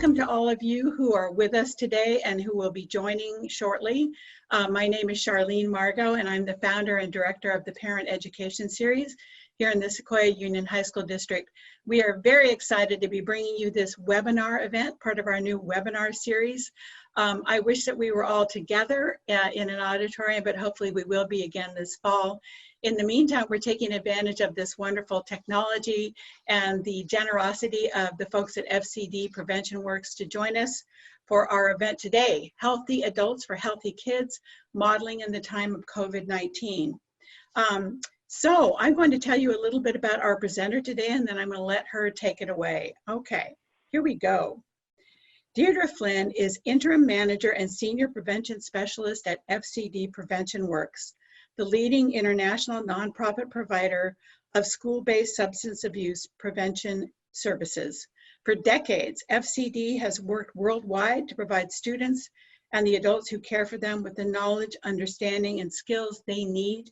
welcome to all of you who are with us today and who will be joining shortly. My name is Charlene Margot, and I'm the founder and director of the Parent Education Series here in the Sequoia Union High School District. We are very excited to be bringing you this webinar event, part of our new webinar series. I wish that we were all together in an auditorium, but hopefully we will be again this fall. In the meantime, we're taking advantage of this wonderful technology and the generosity of the folks at FCD Prevention Works to join us for our event today, Healthy Adults for Healthy Kids, Modeling in the Time of COVID-19. So I'm going to tell you a little bit about our presenter today, and then I'm going to let her take it away. Okay, here we go. Deirdre Flynn is Interim Manager and Senior Prevention Specialist at FCD Prevention Works, the leading international nonprofit provider of school-based substance abuse prevention services. For decades, FCD has worked worldwide to provide students and the adults who care for them with the knowledge, understanding, and skills they need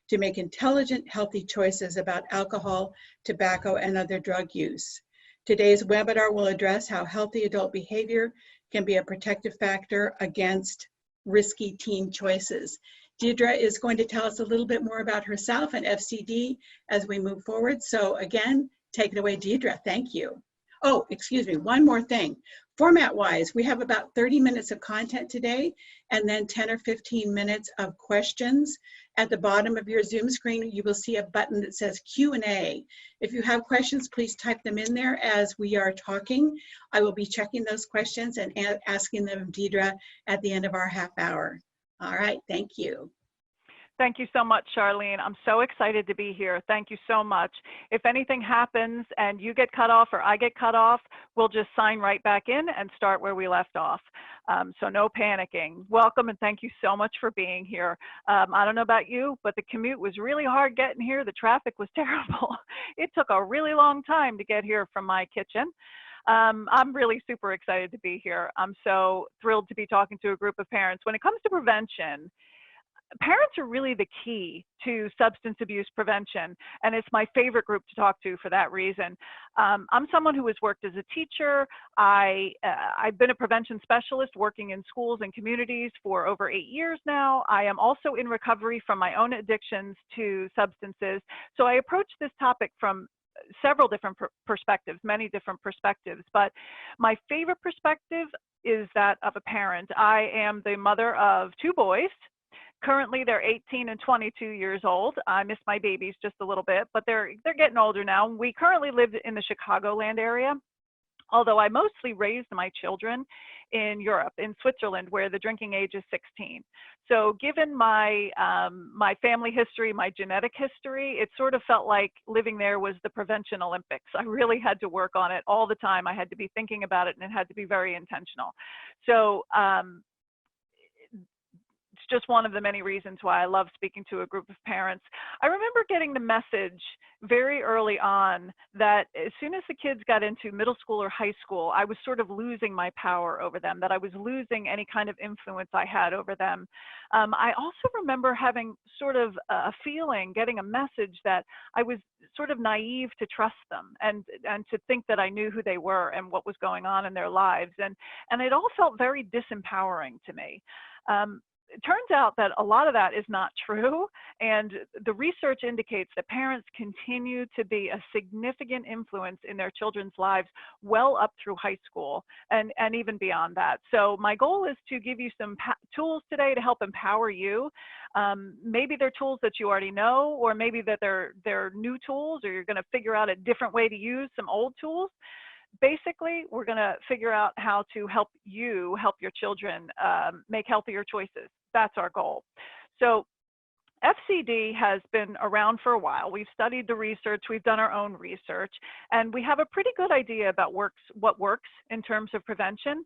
to make intelligent, healthy choices about alcohol, tobacco, and other drug use. Today's webinar will address how healthy adult behavior can be a protective factor against risky teen choices. Deirdre is going to tell us a little bit more about herself and FCD as we move forward. So again, take it away, Deirdre. Thank you. Oh, excuse me, one more thing. Format-wise, we have about 30 minutes of content today and then 10 or 15 minutes of questions. At the bottom of your Zoom screen, you will see a button that says Q&A. If you have questions, please type them in there as we are talking. I will be checking those questions and asking them of Deirdre at the end of our half hour. All right, thank you. Thank you so much, Charlene. I'm so excited to be here. Thank you so much. If anything happens and you get cut off or I get cut off, we'll just sign right back in and start where we left off. So no panicking. Welcome and thank you so much for being here. I don't know about you, but the commute was really hard getting here. The traffic was terrible. It took a really long time to get here from my kitchen. I'm really super excited to be here. I'm so thrilled to be talking to a group of parents. When it comes to prevention, parents are really the key to substance abuse prevention, and it's my favorite group to talk to for that reason. I'm someone who has worked as a teacher. I've been a prevention specialist working in schools and communities for over 8 years now. I am also in recovery from my own addictions to substances. So I approach this topic from several different perspectives, many different perspectives, but my favorite perspective is that of a parent. I am the mother of 2 boys. Currently, they're 18 and 22 years old. I miss my babies just a little bit, but they're getting older now. We currently live in the Chicagoland area, although I mostly raised my children in Europe, in Switzerland, where the drinking age is 16. So given my my family history, my genetic history, it sort of felt like living there was the prevention Olympics. I really had to work on it all the time. I had to be thinking about it, and it had to be very intentional. So it's just one of the many reasons why I love speaking to a group of parents. I remember getting the message very early on that as soon as the kids got into middle school or high school, I was sort of losing my power over them, that I was losing any kind of influence I had over them. I also remember having sort of a feeling, getting a message that I was sort of naive to trust them and to think that I knew who they were and what was going on in their lives. And it all felt very disempowering to me. It turns out that a lot of that is not true, and the research indicates that parents continue to be a significant influence in their children's lives well up through high school and even beyond that. So my goal is to give you some tools today to help empower you. Maybe they're tools that you already know, or maybe that they're new tools, or you're going to figure out a different way to use some old tools. Basically, we're going to figure out how to help you help your children make healthier choices. That's our goal. So FCD has been around for a while. We've studied the research, we've done our own research, and we have a pretty good idea about what works in terms of prevention.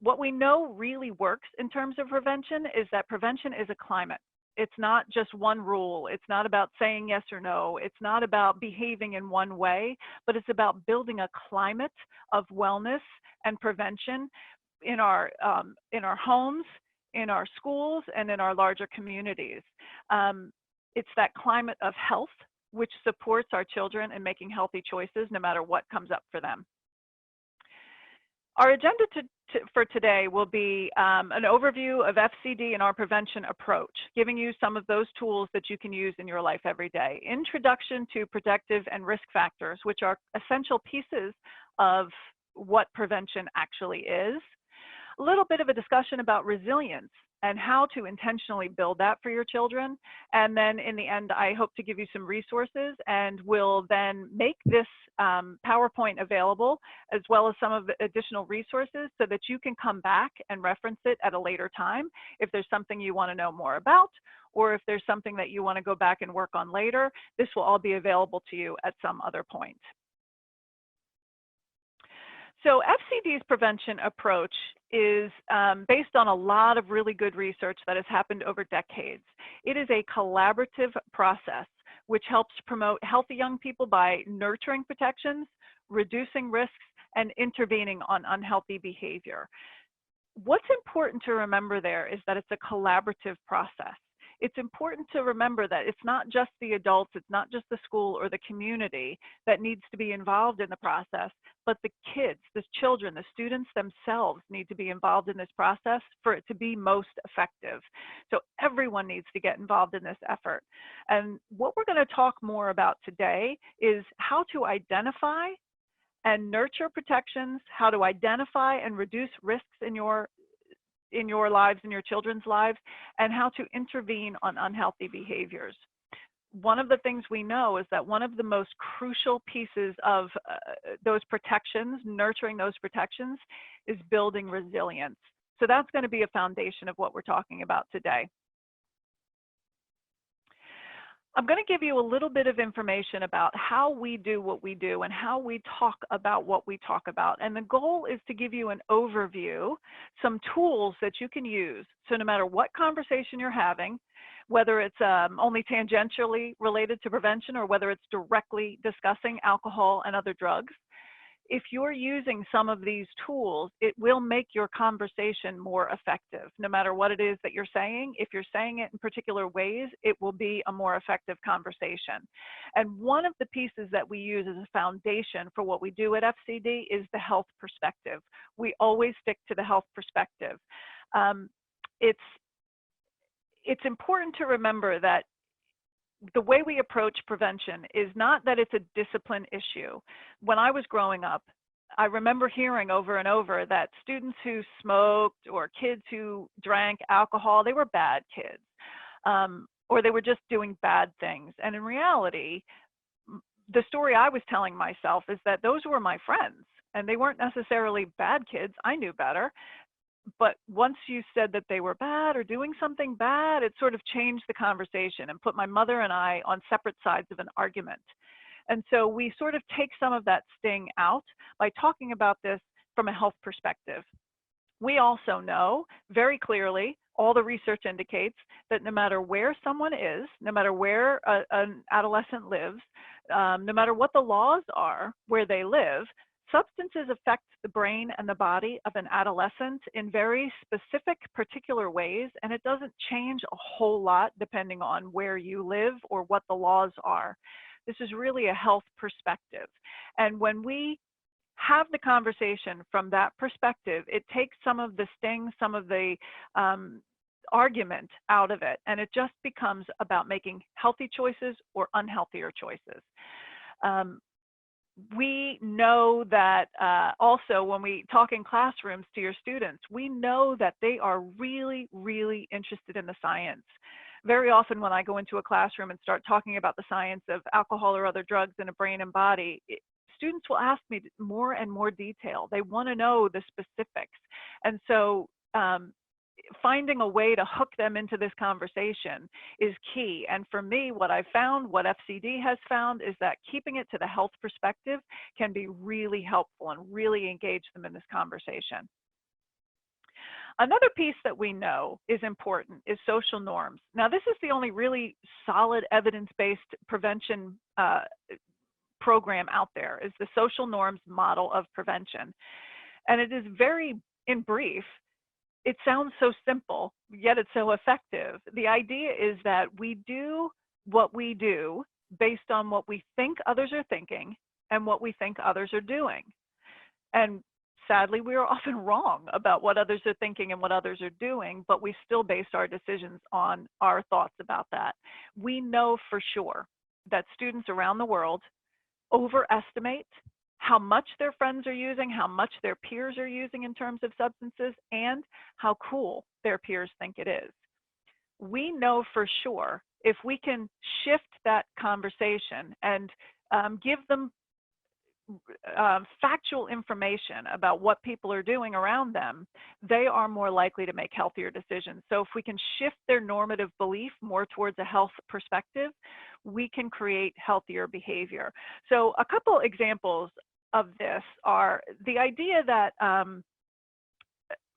What we know really works in terms of prevention is that prevention is a climate. It's not just one rule. It's not about saying yes or no. It's not about behaving in one way, but it's about building a climate of wellness and prevention in our homes, in our schools, and in our larger communities. It's that climate of health which supports our children in making healthy choices no matter what comes up for them. Our agenda for today will be an overview of FCD and our prevention approach, giving you some of those tools that you can use in your life every day. Introduction to protective and risk factors, which are essential pieces of what prevention actually is. A little bit of a discussion about resilience and how to intentionally build that for your children. And then in the end, I hope to give you some resources, and we'll then make this PowerPoint available, as well as some of the additional resources, so that you can come back and reference it at a later time if there's something you want to know more about, or if there's something that you want to go back and work on later. This will all be available to you at some other point. So FCD's prevention approach is based on a lot of really good research that has happened over decades. It is a collaborative process which helps promote healthy young people by nurturing protections, reducing risks, and intervening on unhealthy behavior. What's important to remember there is that it's a collaborative process. It's important to remember that it's not just the adults, it's not just the school or the community that needs to be involved in the process, but the kids, the children, the students themselves need to be involved in this process for it to be most effective. So everyone needs to get involved in this effort. And what we're going to talk more about today is how to identify and nurture protections, how to identify and reduce risks in your lives, in your children's lives, and how to intervene on unhealthy behaviors. One of the things we know is that one of the most crucial pieces of those protections, nurturing those protections, is building resilience. So that's going to be a foundation of what we're talking about today. I'm going to give you a little bit of information about how we do what we do and how we talk about what we talk about. And the goal is to give you an overview, some tools that you can use. So no matter what conversation you're having, whether it's only tangentially related to prevention or whether it's directly discussing alcohol and other drugs, if you're using some of these tools, it will make your conversation more effective. No matter what it is that you're saying, if you're saying it in particular ways, it will be a more effective conversation. And one of the pieces that we use as a foundation for what we do at FCD is the health perspective. We always stick to the health perspective. It's important to remember that the way we approach prevention is not that it's a discipline issue. When I was growing up, I remember hearing over and over that students who smoked or kids who drank alcohol, they were bad kids, or they were just doing bad things. And in reality, the story I was telling myself is that those were my friends, and they weren't necessarily bad kids. I knew better. But once you said that they were bad or doing something bad, it sort of changed the conversation and put my mother and I on separate sides of an argument. And so we sort of take some of that sting out by talking about this from a health perspective. We also know very clearly, all the research indicates that no matter where someone is, no matter where an adolescent lives, no matter what the laws are where they live, substances affect the brain and the body of an adolescent in very specific, particular ways, and it doesn't change a whole lot depending on where you live or what the laws are. This is really a health perspective. And when we have the conversation from that perspective, it takes some of the sting, some of the argument out of it, and it just becomes about making healthy choices or unhealthier choices. We know that also when we talk in classrooms to your students, we know that they are really, really interested in the science. Very often when I go into a classroom and start talking about the science of alcohol or other drugs in a brain and body, students will ask me more and more detail. They want to know the specifics. And so finding a way to hook them into this conversation is key. And for me, what I've found, what FCD has found, is that keeping it to the health perspective can be really helpful and really engage them in this conversation. Another piece that we know is important is social norms. Now, this is the only really solid evidence-based prevention program out there, is the social norms model of prevention. And it is very, in brief, it sounds so simple, yet it's so effective. The idea is that we do what we do based on what we think others are thinking and what we think others are doing. And sadly, we are often wrong about what others are thinking and what others are doing, but we still base our decisions on our thoughts about that. We know for sure that students around the world overestimate how much their friends are using, how much their peers are using in terms of substances, and how cool their peers think it is. We know for sure if we can shift that conversation and give them factual information about what people are doing around them, they are more likely to make healthier decisions. So if we can shift their normative belief more towards a health perspective, we can create healthier behavior. So a couple examples of this are the idea that,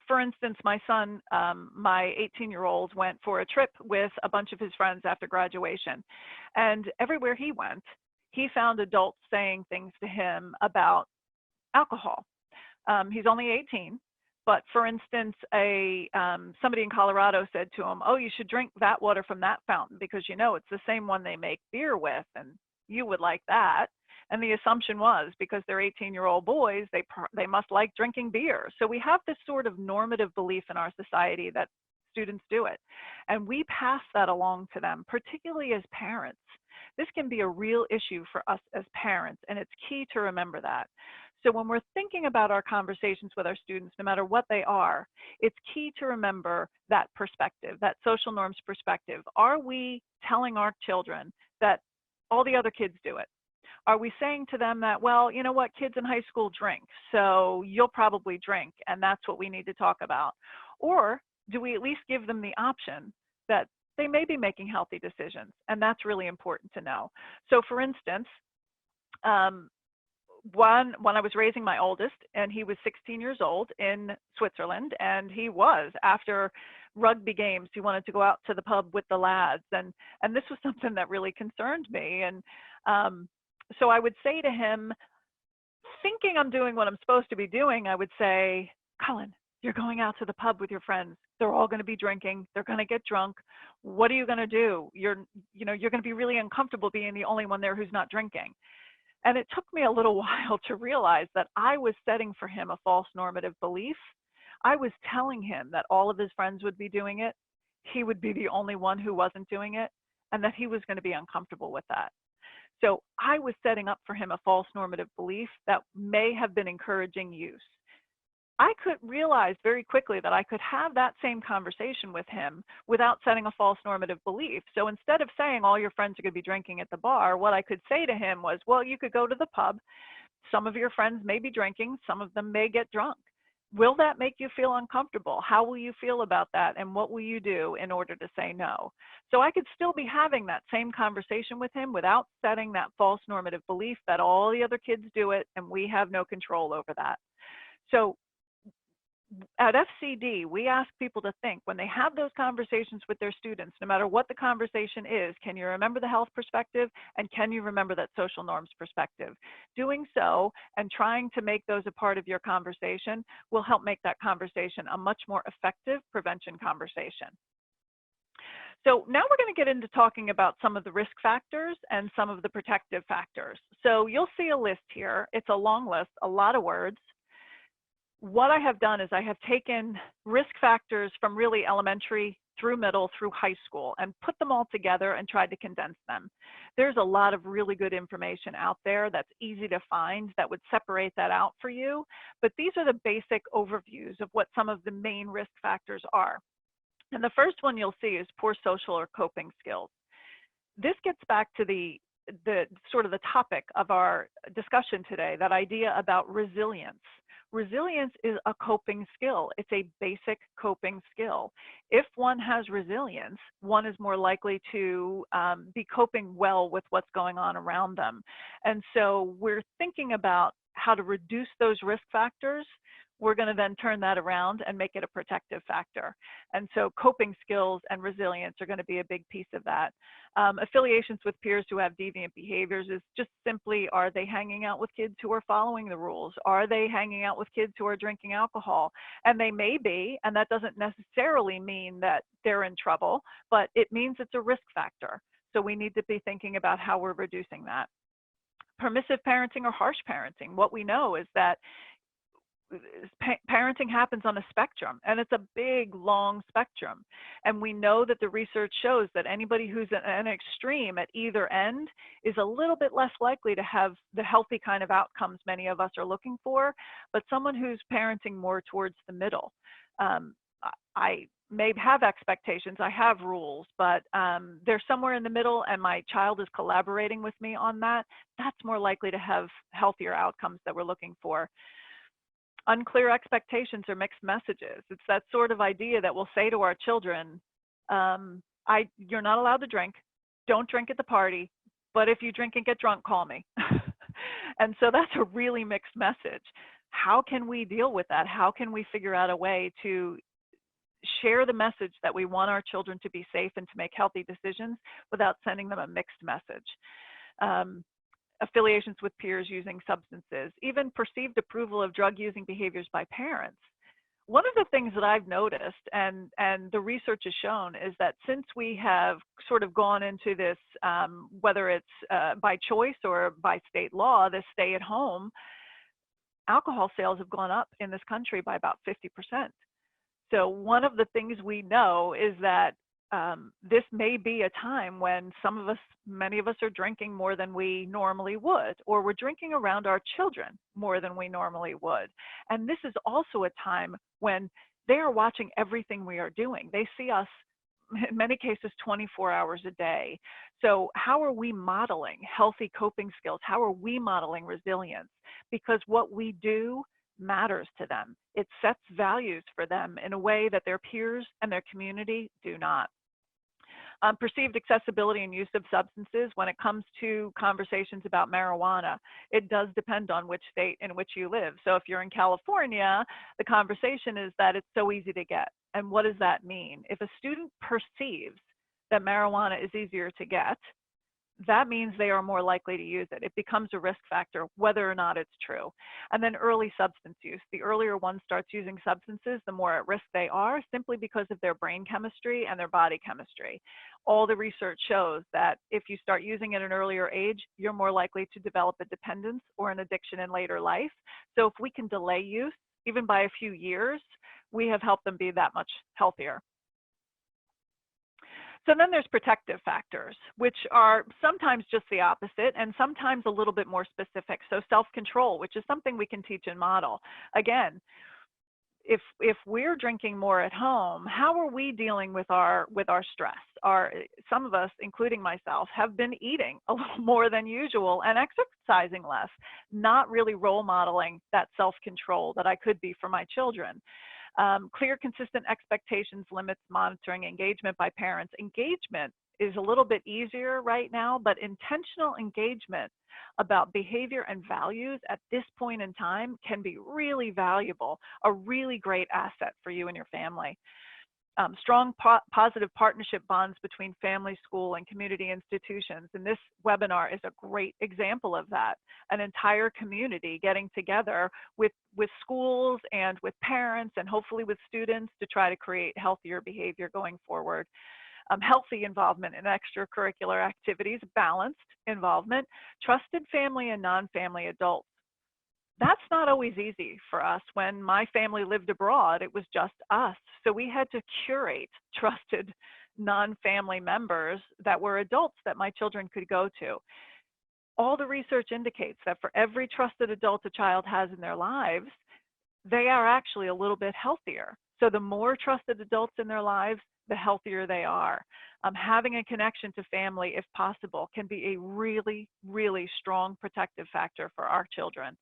for instance, my son, my 18-year-old, went for a trip with a bunch of his friends after graduation. And everywhere he went, he found adults saying things to him about alcohol. He's only 18, but for instance, somebody in Colorado said to him, "Oh, you should drink that water from that fountain because you know it's the same one they make beer with, and you would like that." And the assumption was because they're 18-year-old boys, they must like drinking beer. So we have this sort of normative belief in our society that students do it, and we pass that along to them, particularly as parents. This can be a real issue for us as parents, and it's key to remember that. So when we're thinking about our conversations with our students, no matter what they are, it's key to remember that perspective, that social norms perspective. Are we telling our children that all the other kids do it? Are we saying to them that, well, you know what, kids in high school drink, so you'll probably drink, and that's what we need to talk about? Or do we at least give them the option that they may be making healthy decisions? And that's really important to know. So for instance, when I was raising my oldest, and he was 16 years old in Switzerland, and he was, after rugby games, he wanted to go out to the pub with the lads, and this was something that really concerned me. And so I would say to him, thinking I'm doing what I'm supposed to be doing, I would say, "Colin, you're going out to the pub with your friends. They're all going to be drinking. They're going to get drunk. What are you going to do? You're going to be really uncomfortable being the only one there who's not drinking." And it took me a little while to realize that I was setting for him a false normative belief. I was telling him that all of his friends would be doing it. He would be the only one who wasn't doing it, and that he was going to be uncomfortable with that. So I was setting up for him a false normative belief that may have been encouraging use. I could realize very quickly that I could have that same conversation with him without setting a false normative belief. So instead of saying all your friends are going to be drinking at the bar, what I could say to him was, well, you could go to the pub. Some of your friends may be drinking. Some of them may get drunk. Will that make you feel uncomfortable? How will you feel about that? And what will you do in order to say no? So I could still be having that same conversation with him without setting that false normative belief that all the other kids do it and we have no control over that. So at FCD, we ask people to think when they have those conversations with their students, no matter what the conversation is, can you remember the health perspective and can you remember that social norms perspective? Doing so and trying to make those a part of your conversation will help make that conversation a much more effective prevention conversation. So now we're going to get into talking about some of the risk factors and some of the protective factors. So you'll see a list here. It's a long list, a lot of words. What I have done is I have taken risk factors from really elementary through middle through high school and put them all together and tried to condense them. There's a lot of really good information out there that's easy to find that would separate that out for you. But these are the basic overviews of what some of the main risk factors are. And the first one you'll see is poor social or coping skills. This gets back to the sort of the topic of our discussion today, that idea about resilience. Resilience is a coping skill. It's a basic coping skill. If one has resilience, one is more likely to be coping well with what's going on around them. And so we're thinking about how to reduce those risk factors. We're going to then turn that around and make it a protective factor. And so coping skills and resilience are going to be a big piece of that. Affiliations with peers who have deviant behaviors is just simply, are they hanging out with kids who are following the rules? Are they hanging out with kids who are drinking alcohol? And they may be, and that doesn't necessarily mean that they're in trouble, but it means it's a risk factor. So we need to be thinking about how we're reducing that. Permissive parenting or harsh parenting. What we know is that parenting happens on a spectrum, and it's a big, long spectrum. And we know that the research shows that anybody who's at an extreme at either end is a little bit less likely to have the healthy kind of outcomes many of us are looking for, but someone who's parenting more towards the middle. I may have expectations, I have rules, but they're somewhere in the middle and my child is collaborating with me on that. That's more likely to have healthier outcomes that we're looking for. Unclear expectations or mixed messages. It's that sort of idea that we'll say to our children, you're not allowed to drink, don't drink at the party, but if you drink and get drunk, call me. And so that's a really mixed message. How can we deal with that? How can we figure out a way to share the message that we want our children to be safe and to make healthy decisions without sending them a mixed message? Affiliations with peers using substances, even perceived approval of drug-using behaviors by parents. One of the things that I've noticed, and the research has shown, is that since we have sort of gone into this, whether it's by choice or by state law, this stay at home, alcohol sales have gone up in this country by about 50%. So one of the things we know is that this may be a time when many of us are drinking more than we normally would, or we're drinking around our children more than we normally would. And this is also a time when they are watching everything we are doing. They see us, in many cases, 24 hours a day. So how are we modeling healthy coping skills? How are we modeling resilience? Because what we do matters to them. It sets values for them in a way that their peers and their community do not. Perceived accessibility and use of substances. When it comes to conversations about marijuana, it does depend on which state in which you live. So if you're in California, the conversation is that it's so easy to get. And what does that mean? If a student perceives that marijuana is easier to get, that means they are more likely to use it. It becomes a risk factor, whether or not it's true. And then early substance use. The earlier one starts using substances, the more at risk they are, simply because of their brain chemistry and their body chemistry. All the research shows that if you start using it at an earlier age, you're more likely to develop a dependence or an addiction in later life. So if we can delay use, even by a few years, we have helped them be that much healthier. So then there's protective factors, which are sometimes just the opposite and sometimes a little bit more specific. So self-control, which is something we can teach and model. Again, if we're drinking more at home, how are we dealing with our stress? Some of us, including myself, have been eating a little more than usual and exercising less, not really role modeling that self-control that I could be for my children. Clear, consistent expectations limits monitoring engagement by parents. Engagement is a little bit easier right now, but intentional engagement about behavior and values at this point in time can be really valuable, a really great asset for you and your family. Strong positive partnership bonds between family, school, and community institutions. And this webinar is a great example of that. An entire community getting together with schools and with parents and hopefully with students to try to create healthier behavior going forward. Healthy involvement in extracurricular activities, balanced involvement, trusted family and non-family adults. That's not always easy for us. When my family lived abroad, it was just us. So we had to curate trusted non-family members that were adults that my children could go to. All the research indicates that for every trusted adult a child has in their lives, they are actually a little bit healthier. So the more trusted adults in their lives, the healthier they are. Having a connection to family, if possible, can be a really, really strong protective factor for our children.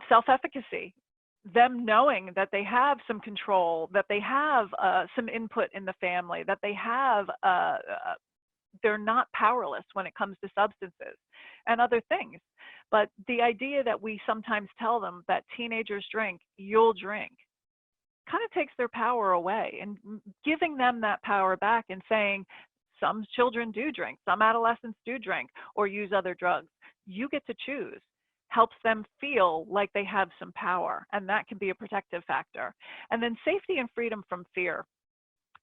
Self-efficacy, them knowing that they have some control, that they have some input in the family, that they have, they're not powerless when it comes to substances and other things. But the idea that we sometimes tell them that teenagers drink, you'll drink, kind of takes their power away, and giving them that power back and saying, some children do drink, some adolescents do drink or use other drugs. You get to choose. Helps them feel like they have some power, and that can be a protective factor. And then safety and freedom from fear.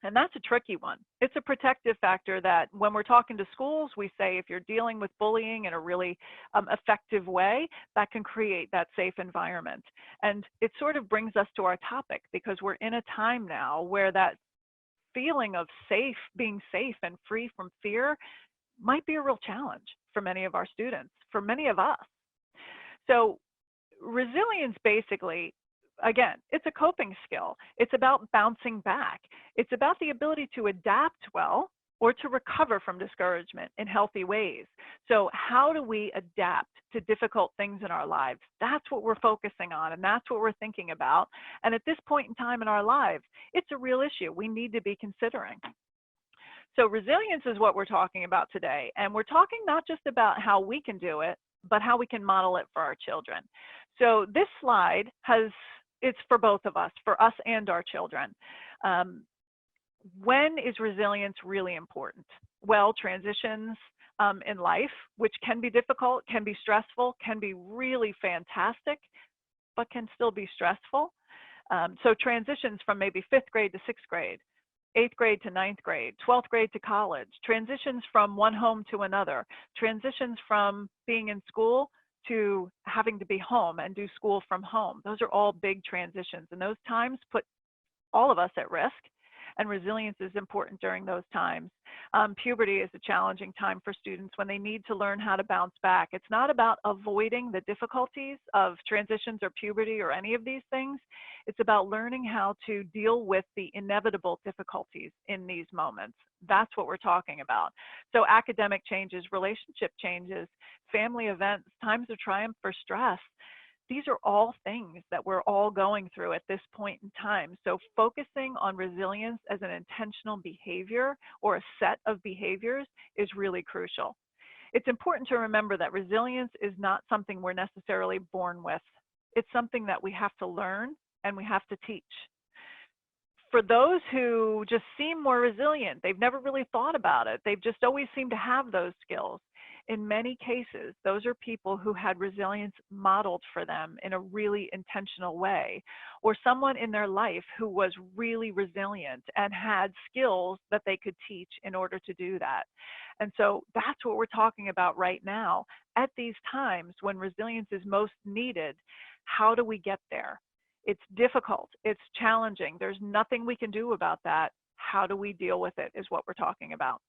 And that's a tricky one. It's a protective factor that when we're talking to schools, we say if you're dealing with bullying in a really effective way, that can create that safe environment. And it sort of brings us to our topic, because we're in a time now where that feeling of being safe and free from fear might be a real challenge for many of our students, for many of us. So resilience basically, again, it's a coping skill. It's about bouncing back. It's about the ability to adapt well or to recover from discouragement in healthy ways. So how do we adapt to difficult things in our lives? That's what we're focusing on, and that's what we're thinking about. And at this point in time in our lives, it's a real issue we need to be considering. So resilience is what we're talking about today. And we're talking not just about how we can do it, but how we can model it for our children. So this slide it's for both of us, for us and our children. When is resilience really important? Well, transitions in life, which can be difficult, can be stressful, can be really fantastic, but can still be stressful. So transitions from maybe 5th grade to 6th grade, 8th grade to 9th grade, 12th grade to college, transitions from one home to another, transitions from being in school to having to be home and do school from home. Those are all big transitions, and those times put all of us at risk, and resilience is important during those times. Puberty is a challenging time for students when they need to learn how to bounce back. It's not about avoiding the difficulties of transitions or puberty or any of these things. It's about learning how to deal with the inevitable difficulties in these moments. That's what we're talking about. So academic changes, relationship changes, family events, times of triumph or stress, these are all things that we're all going through at this point in time. So focusing on resilience as an intentional behavior or a set of behaviors is really crucial. It's important to remember that resilience is not something we're necessarily born with. It's something that we have to learn and we have to teach. For those who just seem more resilient, they've never really thought about it. They've just always seemed to have those skills. In many cases, those are people who had resilience modeled for them in a really intentional way, or someone in their life who was really resilient and had skills that they could teach in order to do that. And so that's what we're talking about right now. At these times when resilience is most needed, how do we get there? It's difficult, it's challenging, there's nothing we can do about that. How do we deal with it is what we're talking about.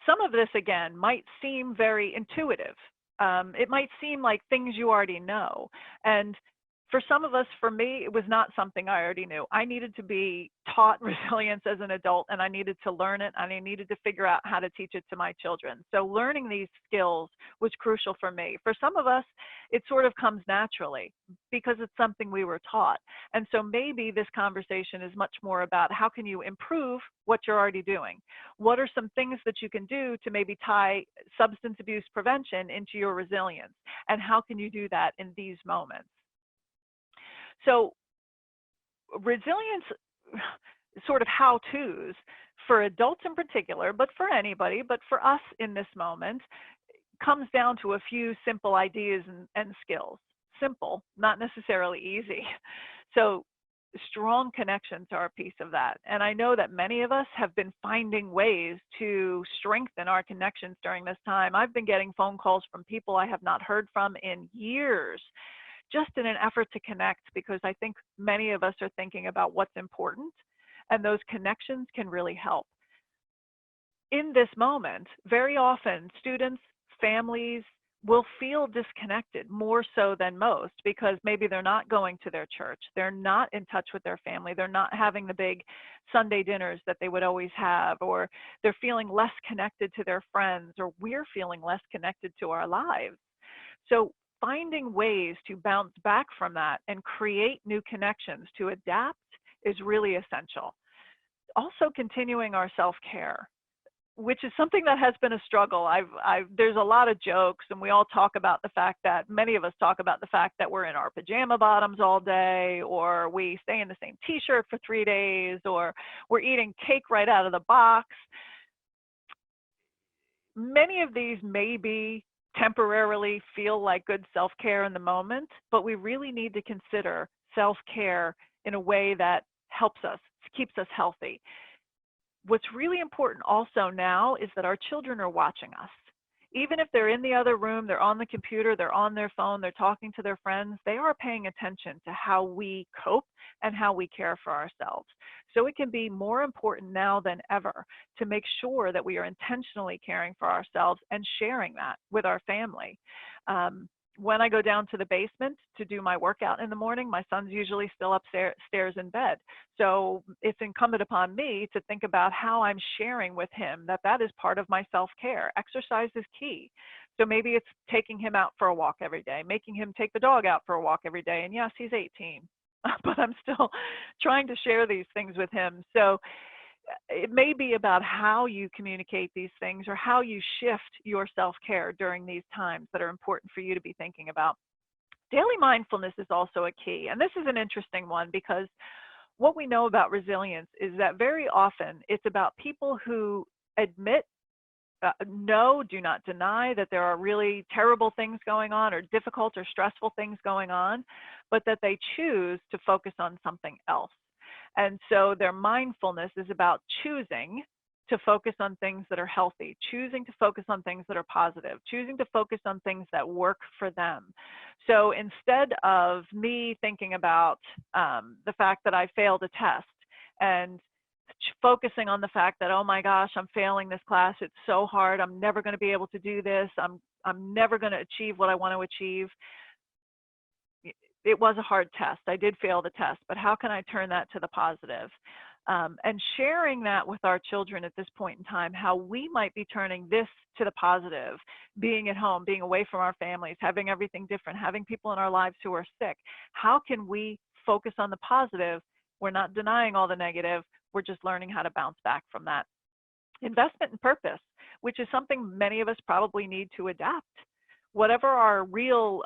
Some of this, again, might seem very intuitive. It might seem like things you already know. And for some of us, for me, it was not something I already knew. I needed to be taught resilience as an adult, and I needed to learn it, and I needed to figure out how to teach it to my children. So learning these skills was crucial for me. For some of us, it sort of comes naturally because it's something we were taught. And so maybe this conversation is much more about how can you improve what you're already doing? What are some things that you can do to maybe tie substance abuse prevention into your resilience? And how can you do that in these moments? So resilience sort of how-tos for adults in particular, but for anybody, but for us in this moment, comes down to a few simple ideas and skills. Simple, not necessarily easy. So strong connections are a piece of that. And I know that many of us have been finding ways to strengthen our connections during this time. I've been getting phone calls from people I have not heard from in years, just in an effort to connect, because I think many of us are thinking about what's important, and those connections can really help. In this moment, very often students, families will feel disconnected more so than most, because maybe they're not going to their church, they're not in touch with their family, they're not having the big Sunday dinners that they would always have, or they're feeling less connected to their friends, or we're feeling less connected to our lives. So finding ways to bounce back from that and create new connections to adapt is really essential. Also continuing our self-care, which is something that has been a struggle. There's a lot of jokes, and we all talk about the fact that, many of us talk about the fact that we're in our pajama bottoms all day, or we stay in the same t-shirt for 3 days, or we're eating cake right out of the box. Many of these maybe temporarily feel like good self-care in the moment, but we really need to consider self-care in a way that helps us, keeps us healthy. What's really important also now is that our children are watching us. Even if they're in the other room, they're on the computer, they're on their phone, they're talking to their friends, they are paying attention to how we cope and how we care for ourselves. So it can be more important now than ever to make sure that we are intentionally caring for ourselves and sharing that with our family. When I go down to the basement to do my workout in the morning, my son's usually still upstairs in bed. So it's incumbent upon me to think about how I'm sharing with him that that is part of my self-care. Exercise is key. So maybe it's taking him out for a walk every day, making him take the dog out for a walk every day. And yes, he's 18, but I'm still trying to share these things with him. So it may be about how you communicate these things or how you shift your self-care during these times that are important for you to be thinking about. Daily mindfulness is also a key. And this is an interesting one because what we know about resilience is that very often it's about people who admit, do not deny that there are really terrible things going on or difficult or stressful things going on, but that they choose to focus on something else. And so their mindfulness is about choosing to focus on things that are healthy, choosing to focus on things that are positive, choosing to focus on things that work for them. So instead of me thinking about the fact that I failed a test and focusing on the fact that, oh my gosh, I'm failing this class, it's so hard, I'm never going to be able to do this, I'm never going to achieve what I want to achieve. It was a hard test. I did fail the test, but how can I turn that to the positive? And sharing that with our children at this point in time, how we might be turning this to the positive, being at home, being away from our families, having everything different, having people in our lives who are sick. How can we focus on the positive? We're not denying all the negative. We're just learning how to bounce back from that. Investment in purpose, which is something many of us probably need to adapt. Whatever our real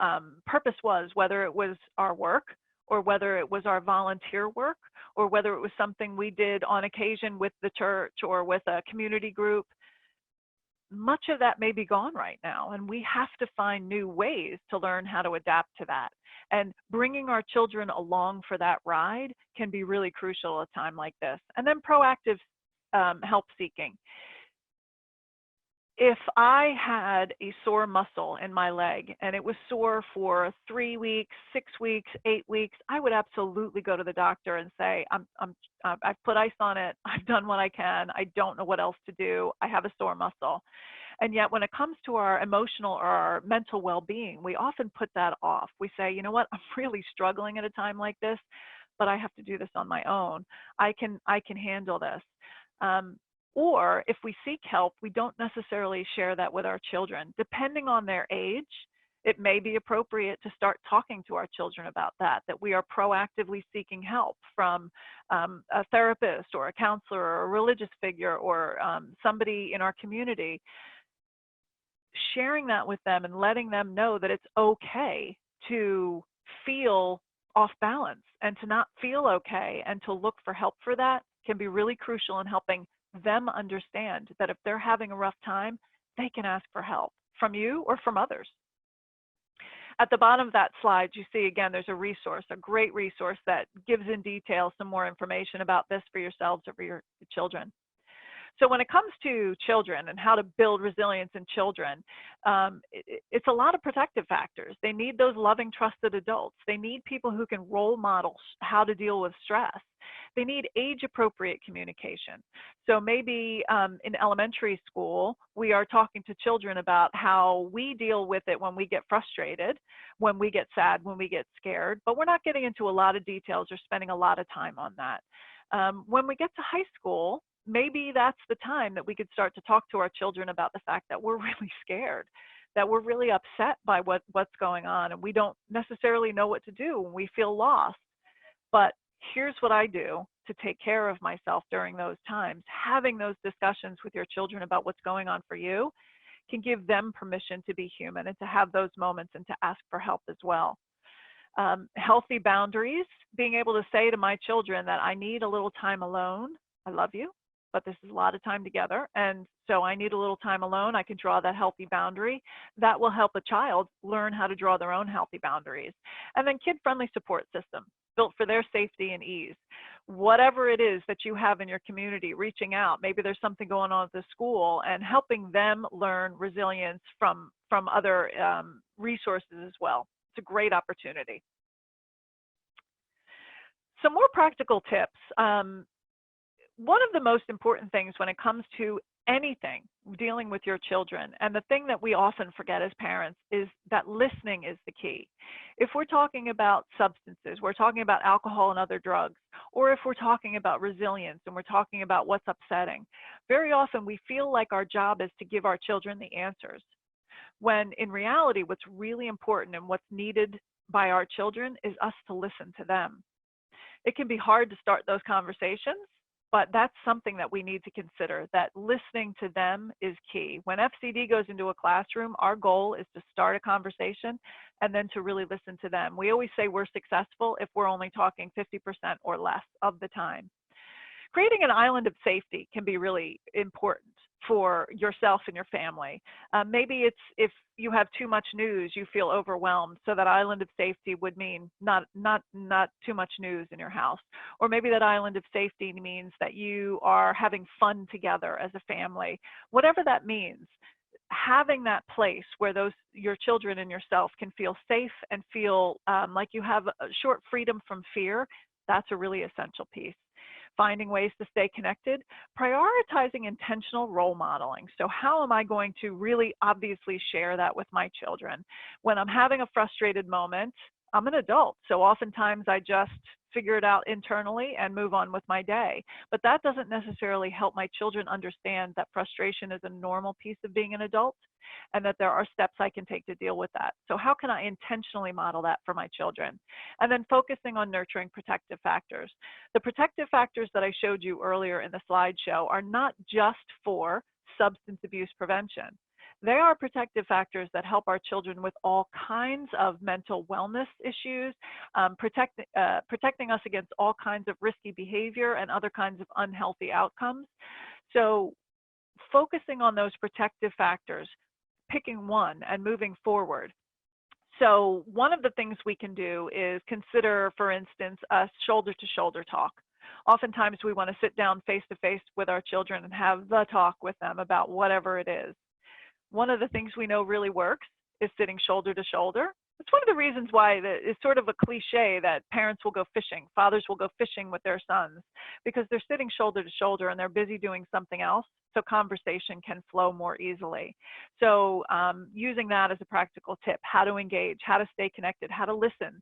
purpose was, whether it was our work or whether it was our volunteer work or whether it was something we did on occasion with the church or with a community group, much of that may be gone right now. And we have to find new ways to learn how to adapt to that. And bringing our children along for that ride can be really crucial at a time like this. And then proactive help seeking. If I had a sore muscle in my leg and it was sore for 3 weeks, 6 weeks, 8 weeks, I would absolutely go to the doctor and say, I've put ice on it. I've done what I can. I don't know what else to do. I have a sore muscle. And yet when it comes to our emotional or our mental well-being, we often put that off. We say, you know what, I'm really struggling at a time like this, but I have to do this on my own. I can handle this. Or if we seek help, we don't necessarily share that with our children. Depending on their age, it may be appropriate to start talking to our children about that we are proactively seeking help from a therapist or a counselor or a religious figure or somebody in our community. Sharing that with them and letting them know that it's okay to feel off balance and to not feel okay and to look for help for that can be really crucial in helping them understand that if they're having a rough time, they can ask for help from you or from others. At the bottom of that slide, you see again, there's a resource, a great resource that gives in detail some more information about this for yourselves or for your children. So when it comes to children and how to build resilience in children, it's a lot of protective factors. They need those loving, trusted adults. They need people who can role model how to deal with stress. They need age-appropriate communication. So maybe in elementary school, we are talking to children about how we deal with it when we get frustrated, when we get sad, when we get scared, but we're not getting into a lot of details or spending a lot of time on that. When we get to high school, maybe that's the time that we could start to talk to our children about the fact that we're really scared, that we're really upset by what's going on, and we don't necessarily know what to do when we feel lost. But here's what I do to take care of myself during those times. Having those discussions with your children about what's going on for you can give them permission to be human and to have those moments and to ask for help as well. Healthy boundaries, being able to say to my children that I need a little time alone. I love you, but this is a lot of time together, and so I need a little time alone. I can draw that healthy boundary. That will help a child learn how to draw their own healthy boundaries. And then kid-friendly support system built for their safety and ease. whatever it is that you have in your community, reaching out. Maybe there's something going on at the school and helping them learn resilience from other resources as well. It's a great opportunity. Some more practical tips. One of the most important things when it comes to anything dealing with your children, and the thing that we often forget as parents, is that listening is the key. If we're talking about substances, we're talking about alcohol and other drugs, or if we're talking about resilience and we're talking about what's upsetting, very often we feel like our job is to give our children the answers, when in reality what's really important and what's needed by our children is us to listen to them. It can be hard to start those conversations, but that's something that we need to consider, that listening to them is key. When FCD goes into a classroom, our goal is to start a conversation and then to really listen to them. We always say we're successful if we're only talking 50% or less of the time. Creating an island of safety can be really important for yourself and your family. Maybe it's if you have too much news, you feel overwhelmed. So that island of safety would mean not too much news in your house. Or maybe that island of safety means that you are having fun together as a family. Whatever that means, having that place where your children and yourself can feel safe and feel like you have a short freedom from fear, that's a really essential piece. Finding ways to stay connected, prioritizing intentional role modeling. So how am I going to really obviously share that with my children? When I'm having a frustrated moment, I'm an adult, so oftentimes I just figure it out internally and move on with my day. But that doesn't necessarily help my children understand that frustration is a normal piece of being an adult and that there are steps I can take to deal with that. So how can I intentionally model that for my children? And then focusing on nurturing protective factors. The protective factors that I showed you earlier in the slideshow are not just for substance abuse prevention. They are protective factors that help our children with all kinds of mental wellness issues, protecting us against all kinds of risky behavior and other kinds of unhealthy outcomes. So focusing on those protective factors, picking one and moving forward. So one of the things we can do is consider, for instance, a shoulder-to-shoulder talk. Oftentimes we want to sit down face-to-face with our children and have the talk with them about whatever it is. One of the things we know really works is sitting shoulder to shoulder. It's one of the reasons why it's sort of a cliche that parents will go fishing, fathers will go fishing with their sons, because they're sitting shoulder to shoulder and they're busy doing something else, so conversation can flow more easily. So using that as a practical tip, how to engage, how to stay connected, how to listen.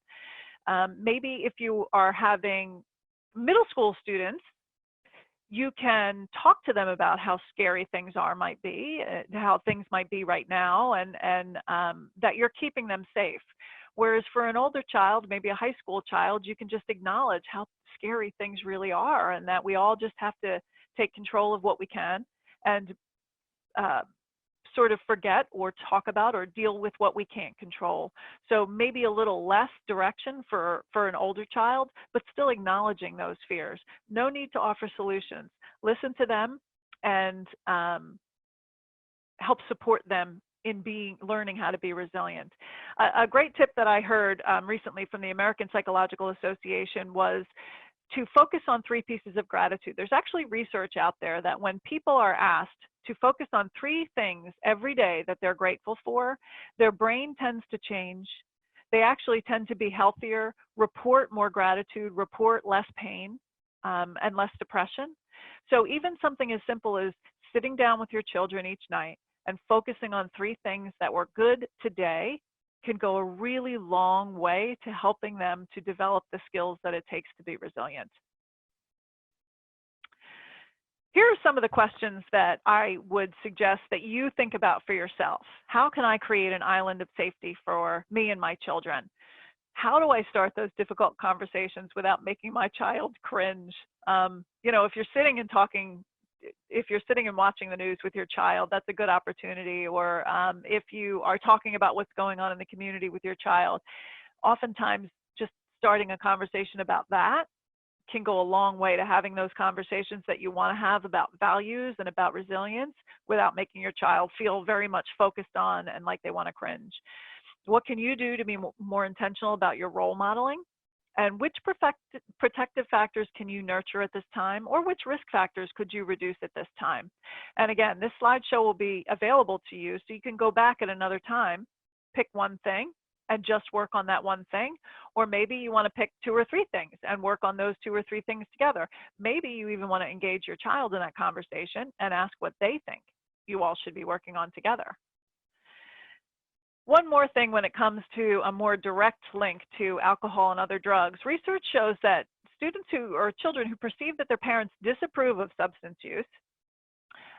Maybe if you are having middle school students, you can talk to them about how scary things might be, how things might be right now, and that you're keeping them safe. Whereas for an older child, maybe a high school child, you can just acknowledge how scary things really are and that we all just have to take control of what we can and sort of forget or talk about or deal with what we can't control. So maybe a little less direction for an older child, but still acknowledging those fears. No need to offer solutions. Listen to them and help support them in learning how to be resilient. A great tip that I heard recently from the American Psychological Association was to focus on 3 pieces of gratitude. There's actually research out there that when people are asked to focus on 3 things every day that they're grateful for, their brain tends to change. They actually tend to be healthier, report more gratitude, report less pain, and less depression. So even something as simple as sitting down with your children each night and focusing on 3 things that were good today can go a really long way to helping them to develop the skills that it takes to be resilient. Here are some of the questions that I would suggest that you think about for yourself. How can I create an island of safety for me and my children? How do I start those difficult conversations without making my child cringe? You know, if you're sitting and watching the news with your child, that's a good opportunity. Or if you are talking about what's going on in the community with your child, oftentimes just starting a conversation about that can go a long way to having those conversations that you want to have about values and about resilience without making your child feel very much focused on and like they want to cringe. What can you do to be more intentional about your role modeling? And which protective factors can you nurture at this time, or which risk factors could you reduce at this time? And again, this slideshow will be available to you, so you can go back at another time, pick one thing, and just work on that one thing. Or maybe you want to pick 2 or 3 things and work on those 2 or 3 things together. Maybe you even want to engage your child in that conversation and ask what they think you all should be working on together. One more thing when it comes to a more direct link to alcohol and other drugs, research shows that students or children who perceive that their parents disapprove of substance use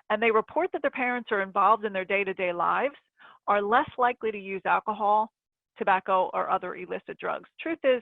and they report that their parents are involved in their day-to-day lives are less likely to use alcohol, tobacco, or other illicit drugs. Truth is,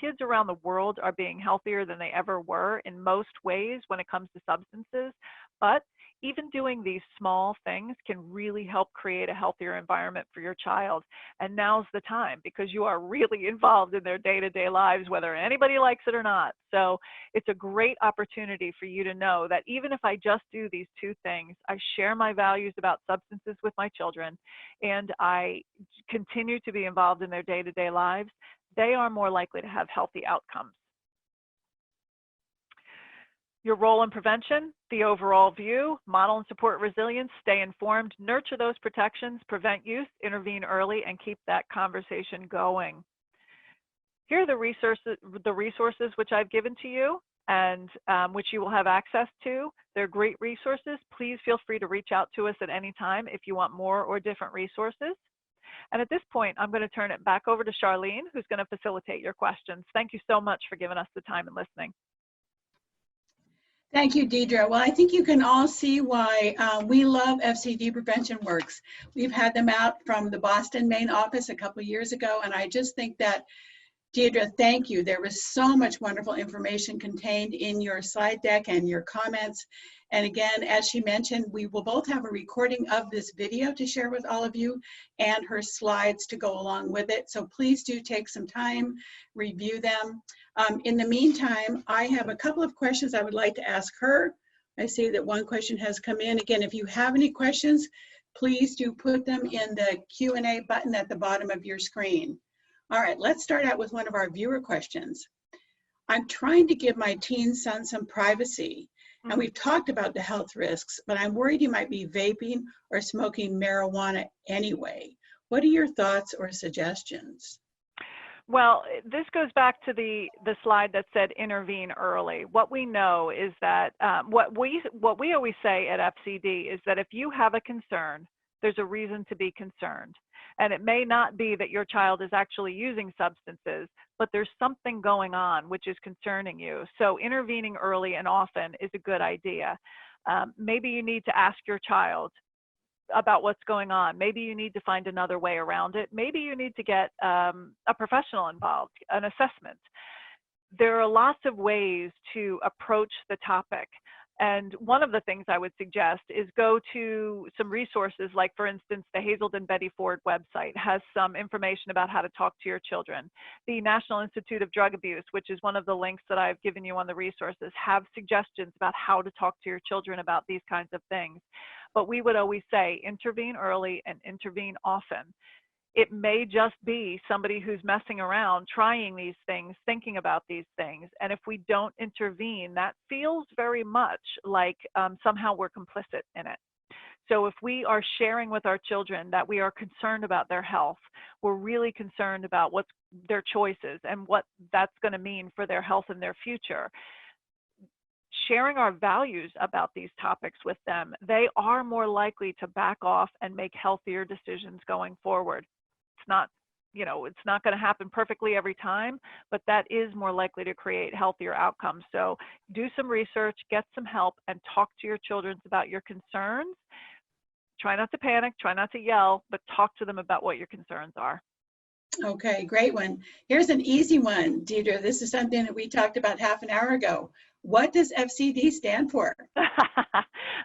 kids around the world are being healthier than they ever were in most ways when it comes to substances, but even doing these small things can really help create a healthier environment for your child. And now's the time, because you are really involved in their day-to-day lives, whether anybody likes it or not. So it's a great opportunity for you to know that even if I just do these 2 things, I share my values about substances with my children, and I continue to be involved in their day-to-day lives, they are more likely to have healthy outcomes. Your role in prevention, the overall view, model and support resilience, stay informed, nurture those protections, prevent use, intervene early, and keep that conversation going. Here are the resources which I've given to you and which you will have access to. They're great resources. Please feel free to reach out to us at any time if you want more or different resources. And at this point, I'm going to turn it back over to Charlene, who's going to facilitate your questions. Thank you so much for giving us the time and listening. Thank you, Deirdre. Well, I think you can all see why we love FCD Prevention Works. We've had them out from the Boston main office a couple of years ago, and I just think that, Deirdre, thank you. There was so much wonderful information contained in your slide deck and your comments. And again, as she mentioned, we will both have a recording of this video to share with all of you and her slides to go along with it. So please do take some time, review them. In the meantime, I have a couple of questions I would like to ask her. I see that one question has come in. Again, if you have any questions, please do put them in the Q&A button at the bottom of your screen. All right, let's start out with one of our viewer questions. I'm trying to give my teen son some privacy, and we've talked about the health risks, but I'm worried he might be vaping or smoking marijuana anyway. What are your thoughts or suggestions? Well, this goes back to the slide that said intervene early. What we know is that what we always say at FCD is that if you have a concern, there's a reason to be concerned. And it may not be that your child is actually using substances, but there's something going on which is concerning you. So intervening early and often is a good idea. Maybe you need to ask your child about what's going on. Maybe you need to find another way around it. Maybe you need to get a professional involved, an assessment. There are lots of ways to approach the topic. And one of the things I would suggest is go to some resources, like, for instance, the Hazelden and Betty Ford website has some information about how to talk to your children. The National Institute of Drug Abuse, which is one of the links that I've given you on the resources, have suggestions about how to talk to your children about these kinds of things. But we would always say intervene early and intervene often. It may just be somebody who's messing around, trying these things, thinking about these things. And if we don't intervene, that feels very much like somehow we're complicit in it. So if we are sharing with our children that we are concerned about their health, we're really concerned about what's their choices and what that's going to mean for their health and their future. Sharing our values about these topics with them, they are more likely to back off and make healthier decisions going forward. It's not, it's not going to happen perfectly every time, but that is more likely to create healthier outcomes. So do some research, get some help, and talk to your children about your concerns. Try not to panic, try not to yell, but talk to them about what your concerns are. Okay, great one. Here's an easy one, Deirdre. This is something that we talked about half an hour ago. What does FCD stand for?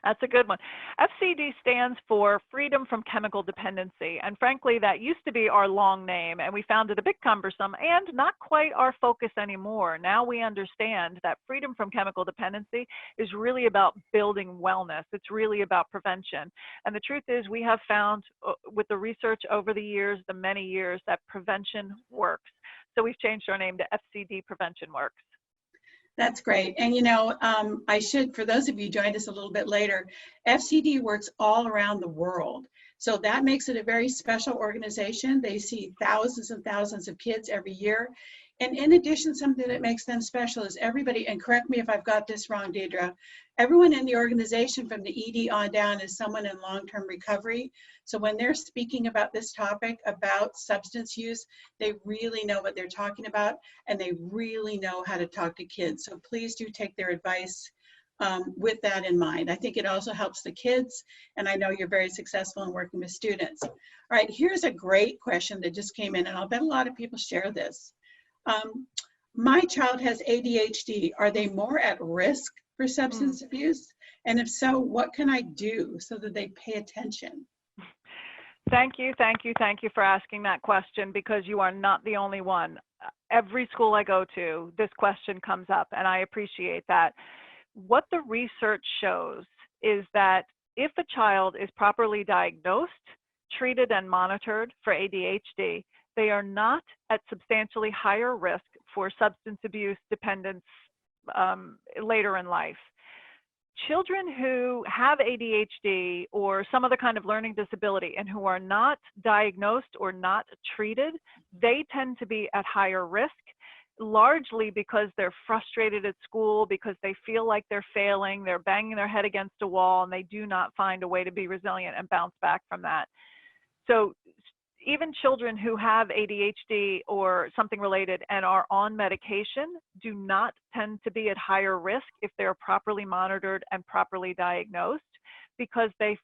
That's a good one. FCD stands for Freedom from Chemical Dependency. And frankly, that used to be our long name, and we found it a bit cumbersome and not quite our focus anymore. Now we understand that freedom from chemical dependency is really about building wellness. It's really about prevention. And the truth is, we have found with the research over the years, the many years, that prevention works. So we've changed our name to FCD Prevention Works. That's great. And you know, I should, for those of you who joined us a little bit later, FCD works all around the world. So that makes it a very special organization. They see thousands and thousands of kids every year. And in addition, something that makes them special is everybody, and correct me if I've got this wrong, Deirdre, everyone in the organization from the ED on down is someone in long-term recovery. So when they're speaking about this topic, about substance use, they really know what they're talking about, and they really know how to talk to kids. So please do take their advice with that in mind. I think it also helps the kids, and I know you're very successful in working with students. All right, here's a great question that just came in, and I'll bet a lot of people share this. My child has ADHD. Are they more at risk for substance abuse? And if so, what can I do so that they pay attention? Thank you for asking that question, because you are not the only one. Every school I go to, this question comes up, and I appreciate that. What the research shows is that if a child is properly diagnosed, treated, and monitored for ADHD, they are not at substantially higher risk for substance abuse dependence later in life. Children who have ADHD or some other kind of learning disability and who are not diagnosed or not treated, they tend to be at higher risk, largely because they're frustrated at school, because they feel like they're failing, they're banging their head against a wall, and they do not find a way to be resilient and bounce back from that. So even children who have ADHD or something related and are on medication do not tend to be at higher risk if they're properly monitored and properly diagnosed, because they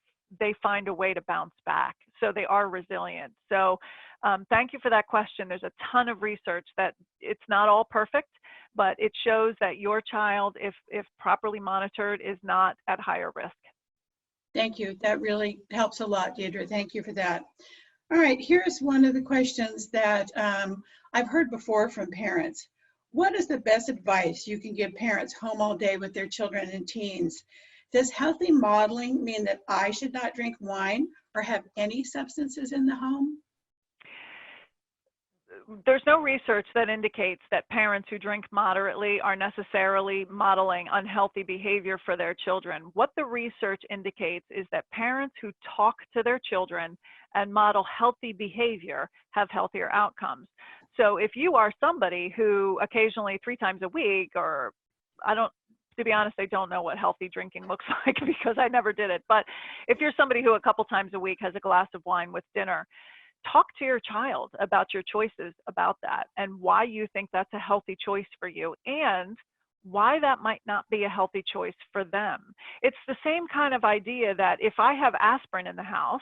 find a way to bounce back. So they are resilient. So thank you for that question. There's a ton of research that it's not all perfect, but it shows that your child, if properly monitored, is not at higher risk. Thank you. That really helps a lot, Deirdre. Thank you for that. All right, here's one of the questions that I've heard before from parents. What is the best advice you can give parents home all day with their children and teens? Does healthy modeling mean that I should not drink wine or have any substances in the home? There's no research that indicates that parents who drink moderately are necessarily modeling unhealthy behavior for their children. What the research indicates is that parents who talk to their children and model healthy behavior have healthier outcomes. So if you are somebody who occasionally 3 times a week, or to be honest, I don't know what healthy drinking looks like because I never did it. But if you're somebody who a couple times a week has a glass of wine with dinner, talk to your child about your choices about that and why you think that's a healthy choice for you and why that might not be a healthy choice for them. It's the same kind of idea that if I have aspirin in the house,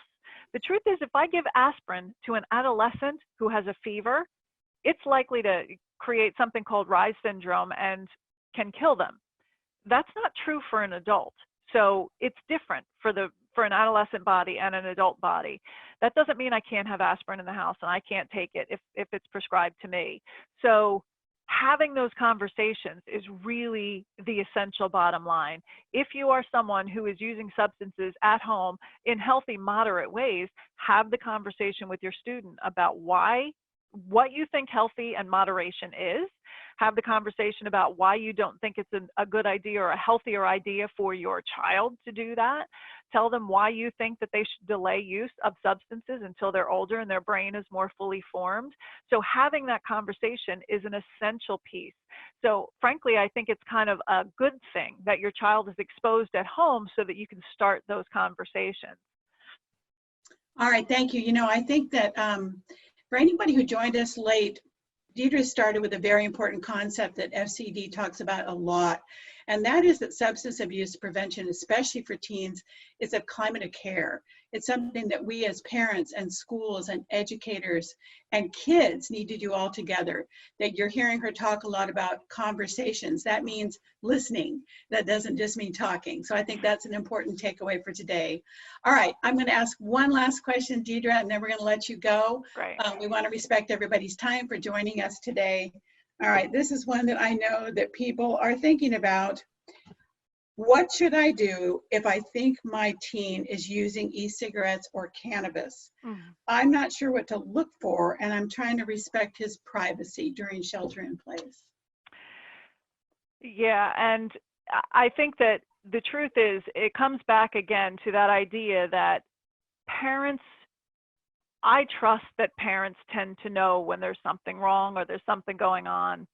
the truth is if I give aspirin to an adolescent who has a fever, it's likely to create something called Rise syndrome and can kill them. That's not true for an adult. So it's different for an adolescent body and an adult body. That doesn't mean I can't have aspirin in the house and I can't take it if it's prescribed to me. So having those conversations is really the essential bottom line. If you are someone who is using substances at home in healthy, moderate ways, have the conversation with your student about what you think healthy and moderation is. Have the conversation about why you don't think it's a good idea or a healthier idea for your child to do that. Tell them why you think that they should delay use of substances until they're older and their brain is more fully formed. So having that conversation is an essential piece. So frankly, I think it's kind of a good thing that your child is exposed at home so that you can start those conversations. All right, thank you. You know, I think that for anybody who joined us late, Deirdre started with a very important concept that FCD talks about a lot, and that is that substance abuse prevention, especially for teens, is a climate of care. It's something that we as parents and schools and educators and kids need to do all together. That you're hearing her talk a lot about conversations. That means listening. That doesn't just mean talking. So I think that's an important takeaway for today. All right, I'm going to ask one last question, Deirdre, and then we're going to let you go. Great. We want to respect everybody's time for joining us today. All right, this is one that I know that people are thinking about. What should I do if I think my teen is using e-cigarettes or cannabis? I'm not sure what to look for, and I'm trying to respect his privacy during shelter in place. Yeah, and I think that the truth is, it comes back again to that idea that parents, I trust that parents tend to know when there's something wrong or there's something going on.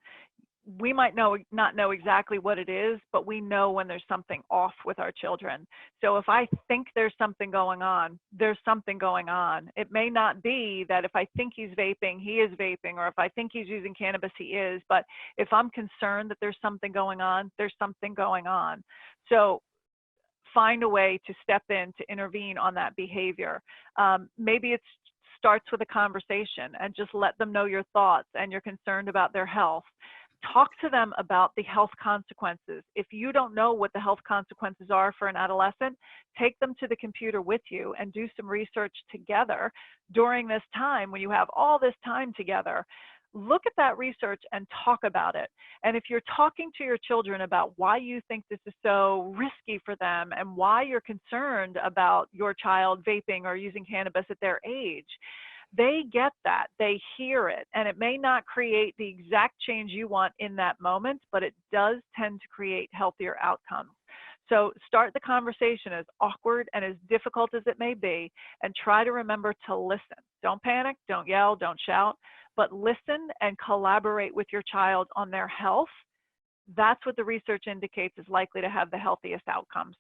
We might not know exactly what it is, but we know when there's something off with our children. So if I think there's something going on, there's something going on. It may not be that if I think he's vaping, he is vaping, or if I think he's using cannabis, he is. But if I'm concerned that there's something going on, there's something going on. So find a way to step in to intervene on that behavior. Maybe it starts with a conversation and just let them know your thoughts and you're concerned about their health. Talk to them about the health consequences. If you don't know what the health consequences are for an adolescent, take them to the computer with you and do some research together during this time when you have all this time together. Look at that research and talk about it. And if you're talking to your children about why you think this is so risky for them and why you're concerned about your child vaping or using cannabis at their age, they get that, they hear it, and it may not create the exact change you want in that moment, but it does tend to create healthier outcomes. So start the conversation, as awkward and as difficult as it may be, and try to remember to listen. Don't panic, don't yell, don't shout, but listen and collaborate with your child on their health. That's what the research indicates is likely to have the healthiest outcomes.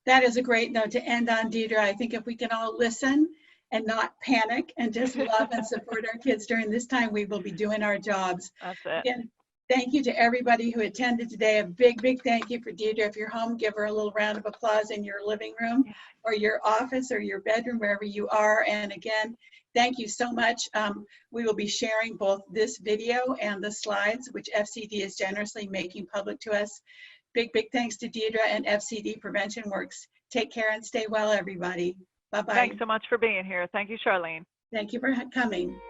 That is a great note to end on, Deirdre. I think if we can all listen and not panic and just love and support our kids during this time, we will be doing our jobs. That's it. Again, thank you to everybody who attended today. A big, big thank you for Deirdre. If you're home, give her a little round of applause in your living room or your office or your bedroom, wherever you are. And again, thank you so much. We will be sharing both this video and the slides, which FCD is generously making public to us. Big, big thanks to Deirdre and FCD Prevention Works. Take care and stay well, everybody. Bye-bye. Thanks so much for being here. Thank you, Charlene. Thank you for coming.